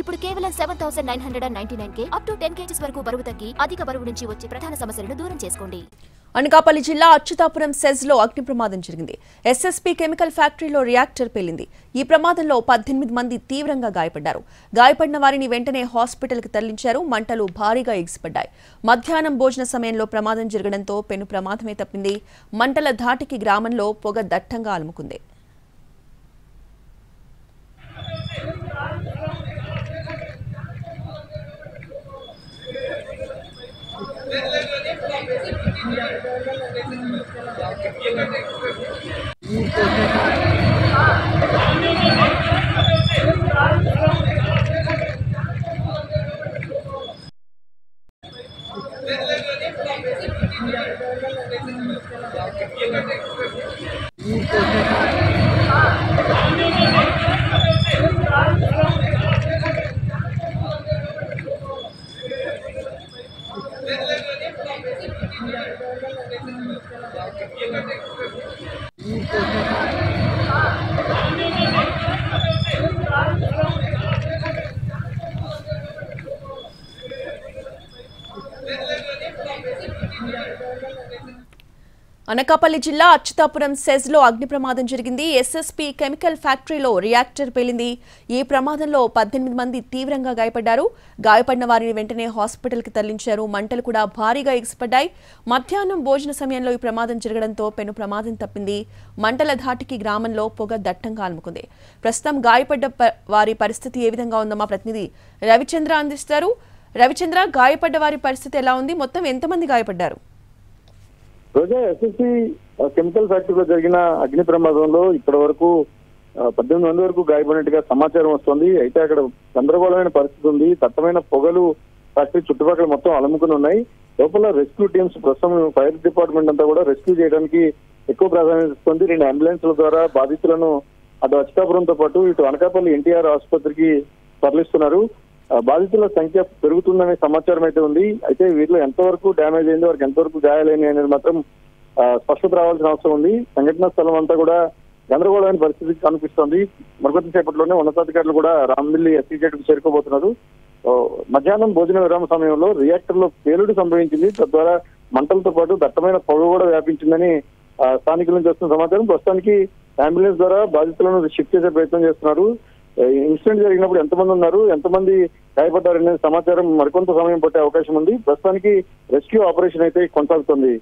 ఇప్పుడు కేవలం 7999కే up to 10 kgs వరకు బరువు తగ్గి అధిక బరువు నుంచి వచ్చే ప్రధాన సమస్యలను దూరం చేసుకోండి. అనకాపల్లి జిల్లా అచ్యుతాపురం సెజ్ లో అగ్ని ప్రమాదం జరిగింది. ఎస్ఎస్పీ కెమికల్ ఫ్యాక్టరీలో రియాక్టర్ పేలింది. ఈ ప్రమాదంలో 18 మంది తీవ్రంగా గాయపడ్డారు. గాయపడిన వారిని వెంటనే హాస్పిటల్కి తరలించారు. మంటలు భారీగా ఎగిసిపడ్డాయి. మధ్యాహ్నం భోజన సమయంలో ప్రమాదం జరగడంతో పెను ప్రమాదమే తప్పింది. మంటల ధాటికి గ్రామంలో పొగ దట్టంగా అలుముకుంది. అనకాపల్లి జిల్లా అచ్యుతాపురం సెజ్ లో అగ్ని ప్రమాదం జరిగింది. ఎస్ఎస్పీ కెమికల్ ఫ్యాక్టరీలో రియాక్టర్ పేలింది. ఈ ప్రమాదంలో 18 మంది తీవ్రంగా గాయపడ్డారు. గాయపడిన వారిని వెంటనే హాస్పిటల్కి తరలించారు. మంటలు కూడా భారీగా ఎగిసిపడ్డాయి. మధ్యాహ్నం భోజన సమయంలో ఈ ప్రమాదం జరగడంతో పెను ప్రమాదం తప్పింది. మంటల ధాటికి గ్రామంలో పొగ దట్టంగా అలుముకుంది. ప్రస్తుతం గాయపడ్డ వారి పరిస్థితి ఏ విధంగా ఉందో మా ప్రతినిధి రవిచంద్ర అందిస్తారు. రవిచంద్ర, గాయపడ్డ వారి పరిస్థితి ఎలా ఉంది? మొత్తం ఎంతమంది గాయపడ్డారు? రోజా, ఎస్ఎస్సీ కెమికల్ ఫ్యాక్టరీలో జరిగిన అగ్ని ప్రమాదంలో ఇప్పటి వరకు 18 మంది వరకు గాయపడినట్టుగా సమాచారం వస్తుంది. అయితే అక్కడ గందరగోళమైన పరిస్థితి ఉంది. దట్టమైన పొగలు ఫ్యాక్టరీ చుట్టుపక్కల మొత్తం అలుముకుని ఉన్నాయి. లోపల రెస్క్యూ టీమ్స్, ప్రస్తుతం ఫైర్ డిపార్ట్మెంట్ అంతా కూడా రెస్క్యూ చేయడానికి ఎక్కువ ప్రాధాన్యత ఇస్తుంది. 2 అంబులెన్స్ల ద్వారా బాధితులను అటు అచ్యుతాపురంతో పాటు ఇటు అనకాపల్లి ఎన్టీఆర్ ఆసుపత్రికి తరలిస్తున్నారు. బాధితుల సంఖ్య పెరుగుతుందనే సమాచారం అయితే ఉంది. అయితే వీటిలో ఎంతవరకు డ్యామేజ్ అయింది, వారికి ఎంతవరకు గాయాలైంది అనేది మాత్రం స్పష్టత రావాల్సిన అవసరం ఉంది. సంఘటనా స్థలం అంతా కూడా గందరగోళమైన పరిస్థితి కనిపిస్తోంది. మరికొద్ది సేపట్లోనే ఉన్నతాధికారులు కూడా రాంబిల్లి ఎస్సీజెడ్కు చేరుకోబోతున్నారు. మధ్యాహ్నం భోజన విరామ సమయంలో రియాక్టర్ లో పేలుడు సంభవించింది. తద్వారా మంటలతో పాటు దట్టమైన పొగ కూడా వ్యాపించిందని స్థానికుల నుంచి వస్తున్న సమాచారం. ప్రస్తుతానికి అంబులెన్స్ ద్వారా బాధితులను షిఫ్ట్ చేసే ప్రయత్నం చేస్తున్నారు. ఇన్సిడెంట్ జరిగినప్పుడు ఎంతమంది ఉన్నారు, ఎంతమంది గాయపడ్డారనే సమాచారం మరికొంత సమయం పట్టే అవకాశం ఉంది. ప్రస్తుతానికి రెస్క్యూ ఆపరేషన్ అయితే కొనసాగుతుంది.